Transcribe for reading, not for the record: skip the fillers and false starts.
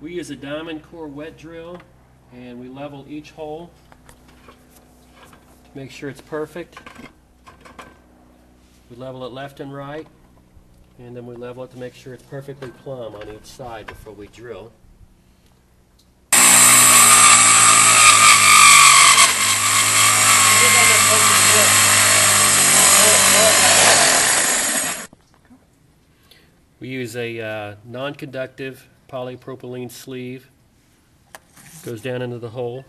We use a diamond core wet drill, and we level each hole to make sure it's perfect. We level it left and right, and then we level it to make sure it's perfectly plumb on each side before we drill. We use a non-conductive polypropylene sleeve. Goes down into the hole.